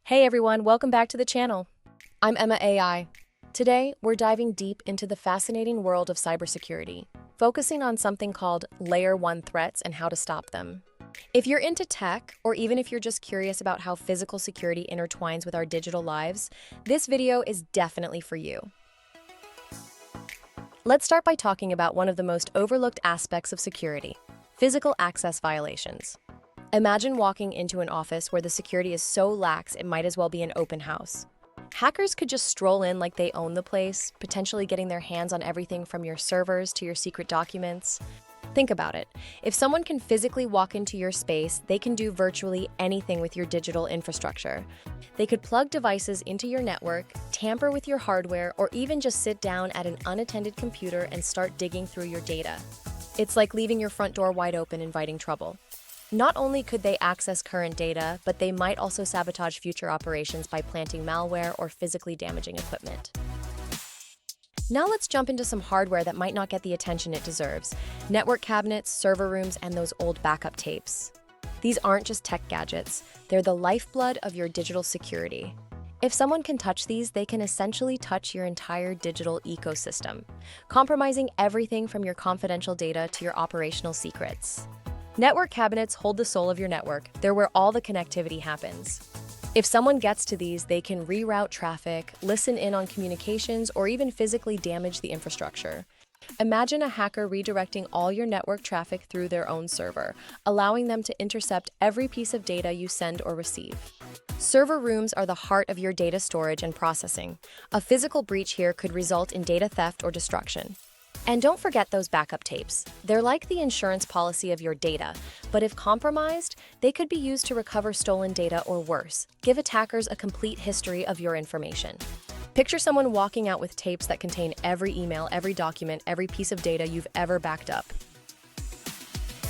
Hey everyone, welcome back to the channel. I'm Emma AI. Today, we're diving deep into the fascinating world of cybersecurity, focusing on something called Layer 1 threats and how to stop them. If you're into tech, or even if you're just curious about how physical security intertwines with our digital lives, this video is definitely for you. Let's start by talking about one of the most overlooked aspects of security: physical access violations. Imagine walking into an office where the security is so lax it might as well be an open house. Hackers could just stroll in like they own the place, potentially getting their hands on everything from your servers to your secret documents. Think about it. If someone can physically walk into your space, they can do virtually anything with your digital infrastructure. They could plug devices into your network, tamper with your hardware, or even just sit down at an unattended computer and start digging through your data. It's like leaving your front door wide open, inviting trouble. Not only could they access current data, but they might also sabotage future operations by planting malware or physically damaging equipment. Now let's jump into some hardware that might not get the attention it deserves: network cabinets, server rooms, and those old backup tapes. These aren't just tech gadgets, they're the lifeblood of your digital security. If someone can touch these, they can essentially touch your entire digital ecosystem, compromising everything from your confidential data to your operational secrets. Network cabinets hold the soul of your network. They're where all the connectivity happens. If someone gets to these, they can reroute traffic, listen in on communications, or even physically damage the infrastructure. Imagine a hacker redirecting all your network traffic through their own server, allowing them to intercept every piece of data you send or receive. Server rooms are the heart of your data storage and processing. A physical breach here could result in data theft or destruction. And don't forget those backup tapes. They're like the insurance policy of your data, but if compromised, they could be used to recover stolen data or worse, give attackers a complete history of your information. Picture someone walking out with tapes that contain every email, every document, every piece of data you've ever backed up.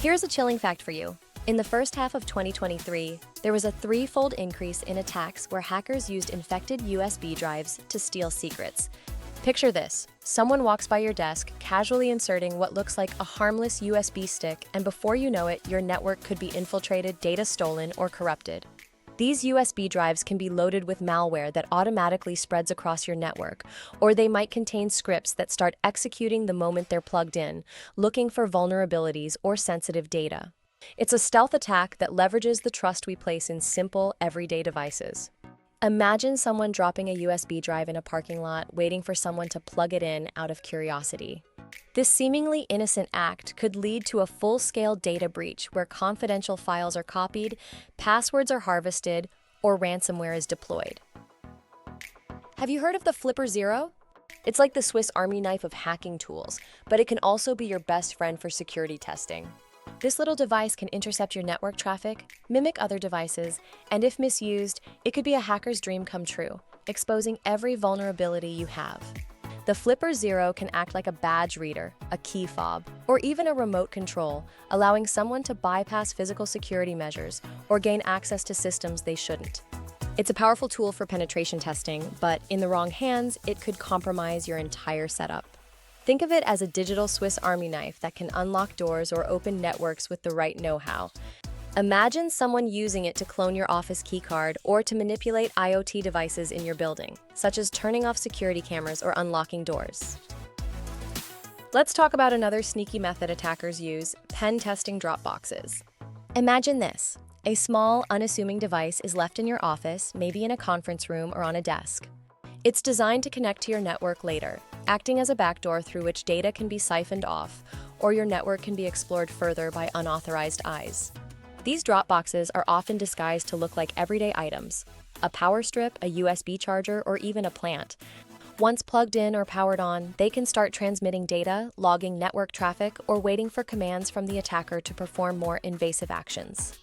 Here's a chilling fact for you. In the first half of 2023, there was a threefold increase in attacks where hackers used infected USB drives to steal secrets. Picture this. Someone walks by your desk, casually inserting what looks like a harmless USB stick, and before you know it, your network could be infiltrated, data stolen, or corrupted. These USB drives can be loaded with malware that automatically spreads across your network, or they might contain scripts that start executing the moment they're plugged in, looking for vulnerabilities or sensitive data. It's a stealth attack that leverages the trust we place in simple, everyday devices. Imagine someone dropping a USB drive in a parking lot, waiting for someone to plug it in out of curiosity. This seemingly innocent act could lead to a full-scale data breach where confidential files are copied, passwords are harvested, or ransomware is deployed. Have you heard of the Flipper Zero? It's like the Swiss Army knife of hacking tools, but it can also be your best friend for security testing. This little device can intercept your network traffic, mimic other devices, and if misused, it could be a hacker's dream come true, exposing every vulnerability you have. The Flipper Zero can act like a badge reader, a key fob, or even a remote control, allowing someone to bypass physical security measures or gain access to systems they shouldn't. It's a powerful tool for penetration testing, but in the wrong hands, it could compromise your entire setup. Think of it as a digital Swiss Army knife that can unlock doors or open networks with the right know-how. Imagine someone using it to clone your office keycard or to manipulate IoT devices in your building, such as turning off security cameras or unlocking doors. Let's talk about another sneaky method attackers use: pen testing drop boxes. Imagine this. A small, unassuming device is left in your office, maybe in a conference room or on a desk. It's designed to connect to your network later, acting as a backdoor through which data can be siphoned off, or your network can be explored further by unauthorized eyes. These drop boxes are often disguised to look like everyday items: a power strip, a USB charger, or even a plant. Once plugged in or powered on, they can start transmitting data, logging network traffic, or waiting for commands from the attacker to perform more invasive actions.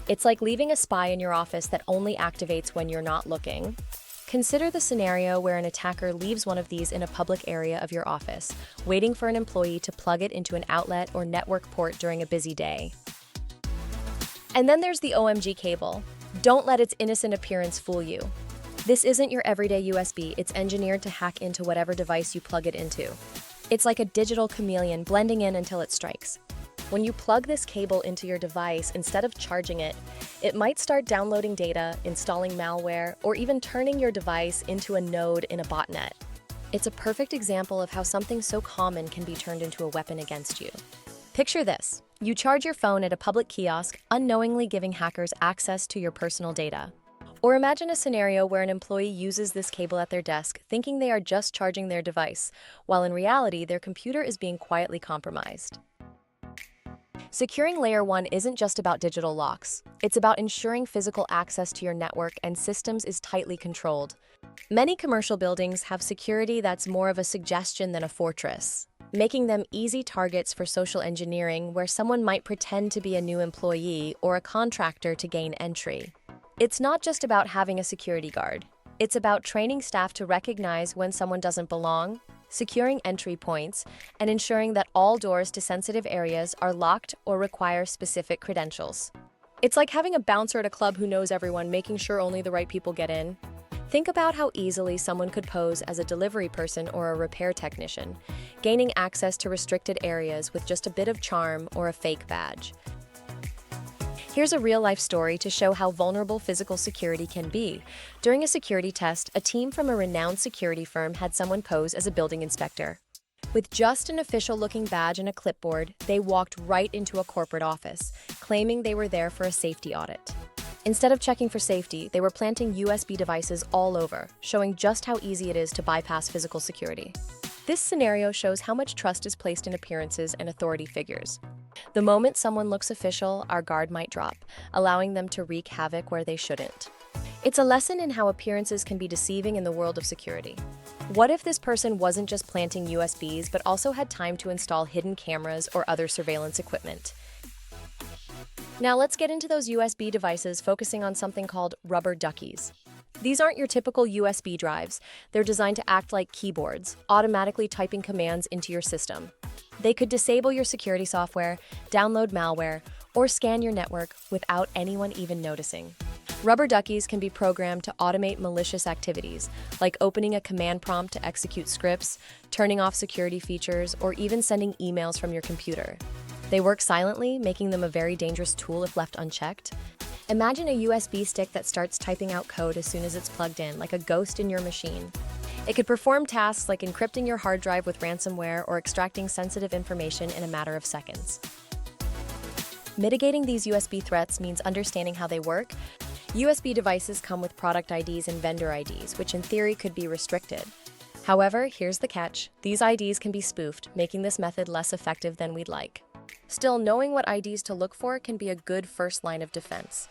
It's like leaving a spy in your office that only activates when you're not looking. Consider the scenario where an attacker leaves one of these in a public area of your office, waiting for an employee to plug it into an outlet or network port during a busy day. And then there's the OMG cable. Don't let its innocent appearance fool you. This isn't your everyday USB, it's engineered to hack into whatever device you plug it into. It's like a digital chameleon blending in until it strikes. When you plug this cable into your device instead of charging it, it might start downloading data, installing malware, or even turning your device into a node in a botnet. It's a perfect example of how something so common can be turned into a weapon against you. Picture this. You charge your phone at a public kiosk, unknowingly giving hackers access to your personal data. Or imagine a scenario where an employee uses this cable at their desk, thinking they are just charging their device, while in reality, their computer is being quietly compromised. Securing Layer 1 isn't just about digital locks. It's about ensuring physical access to your network and systems is tightly controlled. Many commercial buildings have security that's more of a suggestion than a fortress, making them easy targets for social engineering where someone might pretend to be a new employee or a contractor to gain entry. It's not just about having a security guard. It's about training staff to recognize when someone doesn't belong, securing entry points, and ensuring that all doors to sensitive areas are locked or require specific credentials. It's like having a bouncer at a club who knows everyone, making sure only the right people get in. Think about how easily someone could pose as a delivery person or a repair technician, gaining access to restricted areas with just a bit of charm or a fake badge. Here's a real-life story to show how vulnerable physical security can be. During a security test, a team from a renowned security firm had someone pose as a building inspector. With just an official-looking badge and a clipboard, they walked right into a corporate office, claiming they were there for a safety audit. Instead of checking for safety, they were planting USB devices all over, showing just how easy it is to bypass physical security. This scenario shows how much trust is placed in appearances and authority figures. The moment someone looks official, our guard might drop, allowing them to wreak havoc where they shouldn't. It's a lesson in how appearances can be deceiving in the world of security. What if this person wasn't just planting USBs, but also had time to install hidden cameras or other surveillance equipment? Now let's get into those USB devices, focusing on something called rubber duckies. These aren't your typical USB drives. They're designed to act like keyboards, automatically typing commands into your system. They could disable your security software, download malware, or scan your network without anyone even noticing. Rubber duckies can be programmed to automate malicious activities, like opening a command prompt to execute scripts, turning off security features, or even sending emails from your computer. They work silently, making them a very dangerous tool if left unchecked. Imagine a USB stick that starts typing out code as soon as it's plugged in, like a ghost in your machine. It could perform tasks like encrypting your hard drive with ransomware or extracting sensitive information in a matter of seconds. Mitigating these USB threats means understanding how they work. USB devices come with product IDs and vendor IDs, which in theory could be restricted. However, here's the catch. These IDs can be spoofed, making this method less effective than we'd like. Still, knowing what IDs to look for can be a good first line of defense.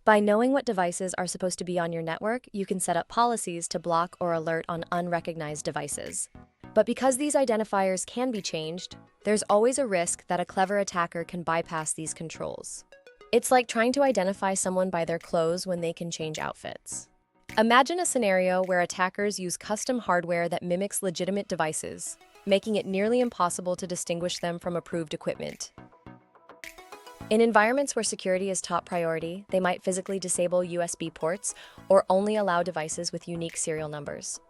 By knowing what devices are supposed to be on your network, you can set up policies to block or alert on unrecognized devices. But because these identifiers can be changed, there's always a risk that a clever attacker can bypass these controls. It's like trying to identify someone by their clothes when they can change outfits. Imagine a scenario where attackers use custom hardware that mimics legitimate devices, making it nearly impossible to distinguish them from approved equipment. In environments where security is top priority, they might physically disable USB ports or only allow devices with unique serial numbers.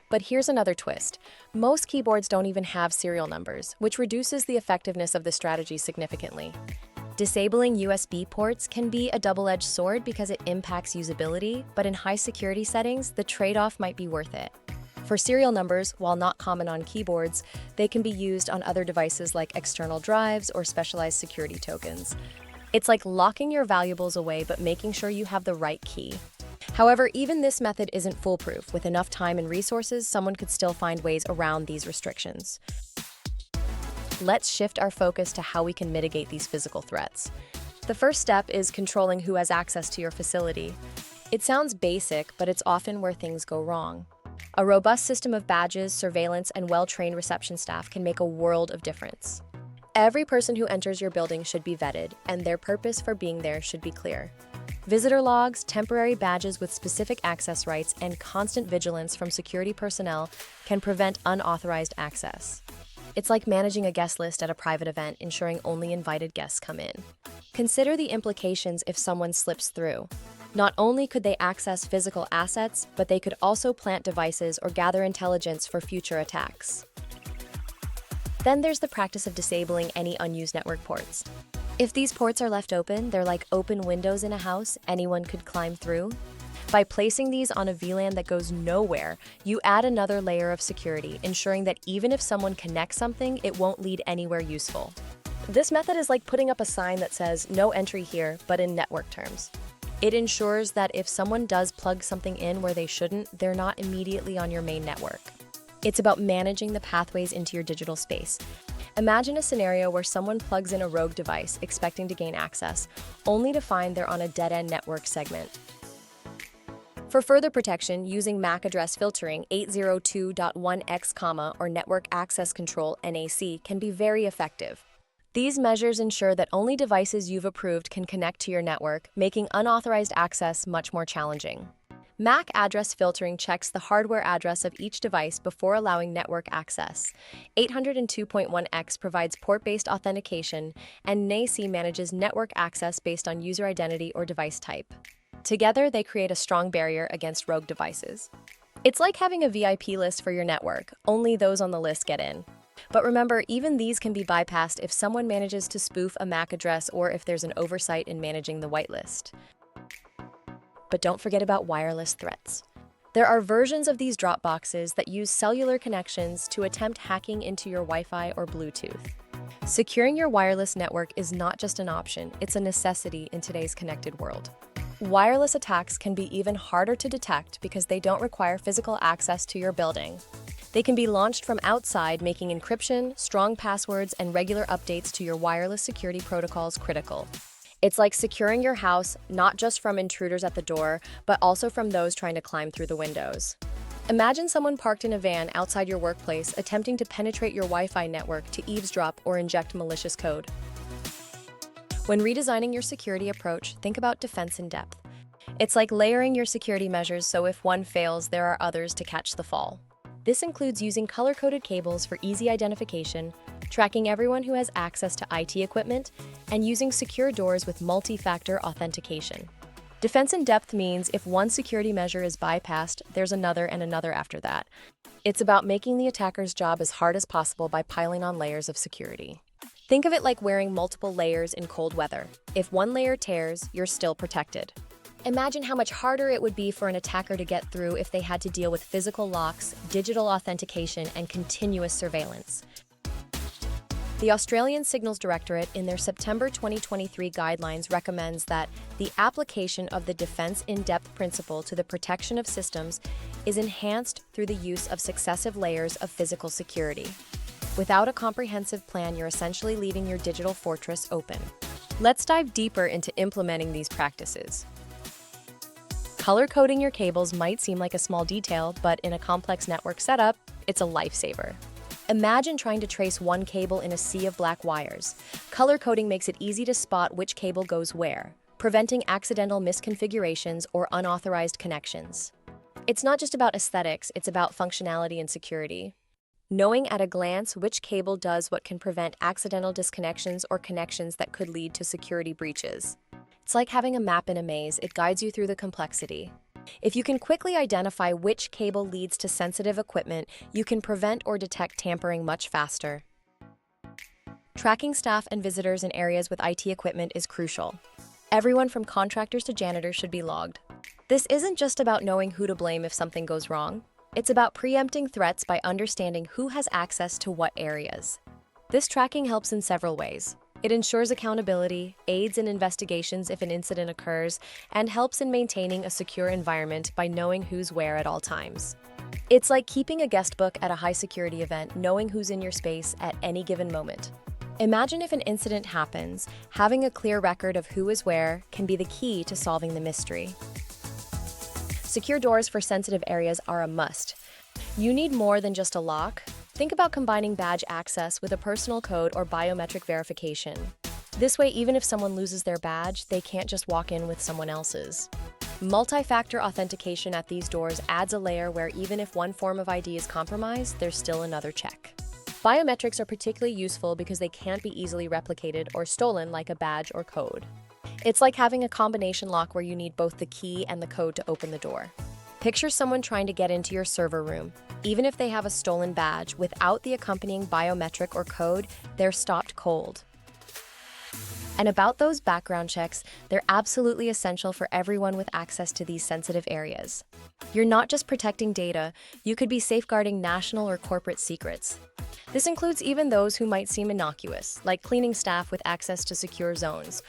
But here's another twist. Most keyboards don't even have serial numbers, which reduces the effectiveness of the strategy significantly. Disabling USB ports can be a double-edged sword because it impacts usability, but in high security settings, the trade-off might be worth it. For serial numbers, while not common on keyboards, they can be used on other devices like external drives or specialized security tokens. It's like locking your valuables away but making sure you have the right key. However, even this method isn't foolproof. With enough time and resources, someone could still find ways around these restrictions. Let's shift our focus to how we can mitigate these physical threats. The first step is controlling who has access to your facility. It sounds basic, but it's often where things go wrong. A robust system of badges, surveillance, and well-trained reception staff can make a world of difference. Every person who enters your building should be vetted, and their purpose for being there should be clear. Visitor logs, temporary badges with specific access rights, and constant vigilance from security personnel can prevent unauthorized access. It's like managing a guest list at a private event, ensuring only invited guests come in. Consider the implications if someone slips through. Not only could they access physical assets, but they could also plant devices or gather intelligence for future attacks. Then there's the practice of disabling any unused network ports. If these ports are left open, they're like open windows in a house anyone could climb through. By placing these on a VLAN that goes nowhere, you add another layer of security, ensuring that even if someone connects something, it won't lead anywhere useful. This method is like putting up a sign that says "No entry here," but in network terms. It ensures that if someone does plug something in where they shouldn't, they're not immediately on your main network. It's about managing the pathways into your digital space. Imagine a scenario where someone plugs in a rogue device expecting to gain access, only to find they're on a dead-end network segment. For further protection, using MAC address filtering 802.1x, or network access control (NAC) can be very effective. These measures ensure that only devices you've approved can connect to your network, making unauthorized access much more challenging. MAC address filtering checks the hardware address of each device before allowing network access. 802.1x provides port-based authentication, and NAC manages network access based on user identity or device type. Together, they create a strong barrier against rogue devices. It's like having a VIP list for your network. Only those on the list get in. But remember, even these can be bypassed if someone manages to spoof a MAC address or if there's an oversight in managing the whitelist. But don't forget about wireless threats. There are versions of these drop boxes that use cellular connections to attempt hacking into your Wi-Fi or Bluetooth. Securing your wireless network is not just an option, it's a necessity in today's connected world. Wireless attacks can be even harder to detect because they don't require physical access to your building. They can be launched from outside, making encryption, strong passwords, and regular updates to your wireless security protocols critical. It's like securing your house not just from intruders at the door, but also from those trying to climb through the windows. Imagine someone parked in a van outside your workplace attempting to penetrate your Wi-Fi network to eavesdrop or inject malicious code. When redesigning your security approach, think about defense in depth. It's like layering your security measures so if one fails, there are others to catch the fall. This includes using color-coded cables for easy identification, tracking everyone who has access to IT equipment, and using secure doors with multi-factor authentication. Defense in depth means if one security measure is bypassed, there's another and another after that. It's about making the attacker's job as hard as possible by piling on layers of security. Think of it like wearing multiple layers in cold weather. If one layer tears, you're still protected. Imagine how much harder it would be for an attacker to get through if they had to deal with physical locks, digital authentication, and continuous surveillance. The Australian Signals Directorate, in their September 2023 guidelines, recommends that the application of the defense in-depth principle to the protection of systems is enhanced through the use of successive layers of physical security. Without a comprehensive plan, you're essentially leaving your digital fortress open. Let's dive deeper into implementing these practices. Color-coding your cables might seem like a small detail, but in a complex network setup, it's a lifesaver. Imagine trying to trace one cable in a sea of black wires. Color coding makes it easy to spot which cable goes where, preventing accidental misconfigurations or unauthorized connections. It's not just about aesthetics, it's about functionality and security. Knowing at a glance which cable does what can prevent accidental disconnections or connections that could lead to security breaches. It's like having a map in a maze, it guides you through the complexity. If you can quickly identify which cable leads to sensitive equipment, you can prevent or detect tampering much faster. Tracking staff and visitors in areas with IT equipment is crucial. Everyone from contractors to janitors should be logged. This isn't just about knowing who to blame if something goes wrong. It's about preempting threats by understanding who has access to what areas. This tracking helps in several ways. It ensures accountability, aids in investigations if an incident occurs, and helps in maintaining a secure environment by knowing who's where at all times. It's like keeping a guest book at a high-security event, knowing who's in your space at any given moment. Imagine if an incident happens, having a clear record of who is where can be the key to solving the mystery. Secure doors for sensitive areas are a must. You need more than just a lock. Think about combining badge access with a personal code or biometric verification. This way, even if someone loses their badge, they can't just walk in with someone else's. Multi-factor authentication at these doors adds a layer where even if one form of ID is compromised, there's still another check. Biometrics are particularly useful because they can't be easily replicated or stolen like a badge or code. It's like having a combination lock where you need both the key and the code to open the door. Picture someone trying to get into your server room. Even if they have a stolen badge, without the accompanying biometric or code, they're stopped cold. And about those background checks, they're absolutely essential for everyone with access to these sensitive areas. You're not just protecting data, you could be safeguarding national or corporate secrets. This includes even those who might seem innocuous, like cleaning staff with access to secure zones.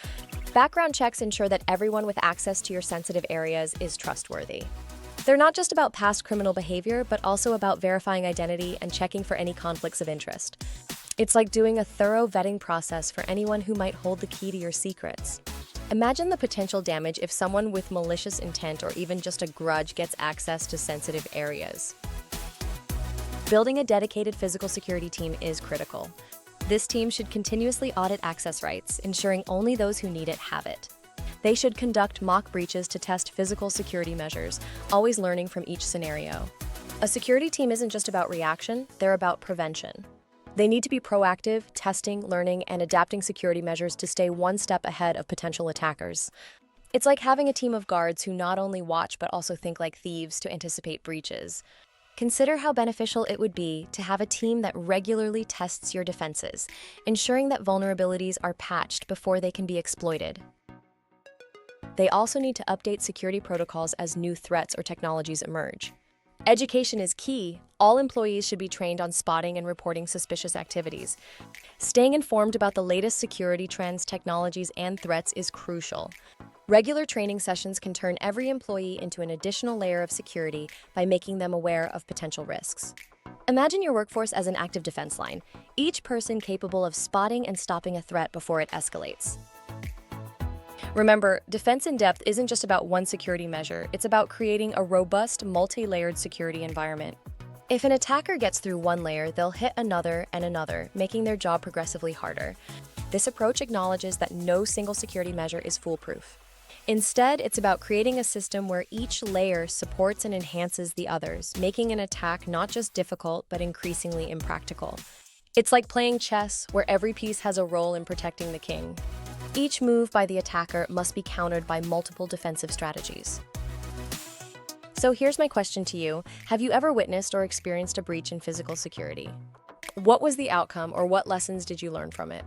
Background checks ensure that everyone with access to your sensitive areas is trustworthy. They're not just about past criminal behavior, but also about verifying identity and checking for any conflicts of interest. It's like doing a thorough vetting process for anyone who might hold the key to your secrets. Imagine the potential damage if someone with malicious intent or even just a grudge gets access to sensitive areas. Building a dedicated physical security team is critical. This team should continuously audit access rights, ensuring only those who need it have it. They should conduct mock breaches to test physical security measures, always learning from each scenario. A security team isn't just about reaction, they're about prevention. They need to be proactive, testing, learning, and adapting security measures to stay one step ahead of potential attackers. It's like having a team of guards who not only watch but also think like thieves to anticipate breaches. Consider how beneficial it would be to have a team that regularly tests your defenses, ensuring that vulnerabilities are patched before they can be exploited. They also need to update security protocols as new threats or technologies emerge. Education is key. All employees should be trained on spotting and reporting suspicious activities. Staying informed about the latest security trends, technologies, and threats is crucial. Regular training sessions can turn every employee into an additional layer of security by making them aware of potential risks. Imagine your workforce as an active defense line, each person capable of spotting and stopping a threat before it escalates. Remember, defense in depth isn't just about one security measure, it's about creating a robust, multi-layered security environment. If an attacker gets through one layer, they'll hit another and another, making their job progressively harder. This approach acknowledges that no single security measure is foolproof. Instead, it's about creating a system where each layer supports and enhances the others, making an attack not just difficult, but increasingly impractical. It's like playing chess, where every piece has a role in protecting the king. Each move by the attacker must be countered by multiple defensive strategies. So here's my question to you. Have you ever witnessed or experienced a breach in physical security? What was the outcome, or what lessons did you learn from it?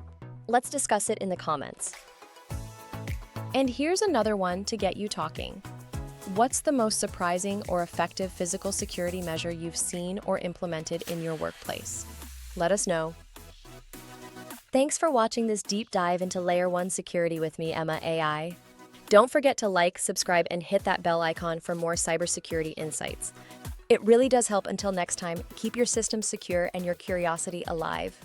Let's discuss it in the comments. And here's another one to get you talking. What's the most surprising or effective physical security measure you've seen or implemented in your workplace? Let us know. Thanks for watching this deep dive into Layer 1 security with me, Emma AI. Don't forget to like, subscribe, and hit that bell icon for more cybersecurity insights. It really does help. Until next time, keep your systems secure and your curiosity alive.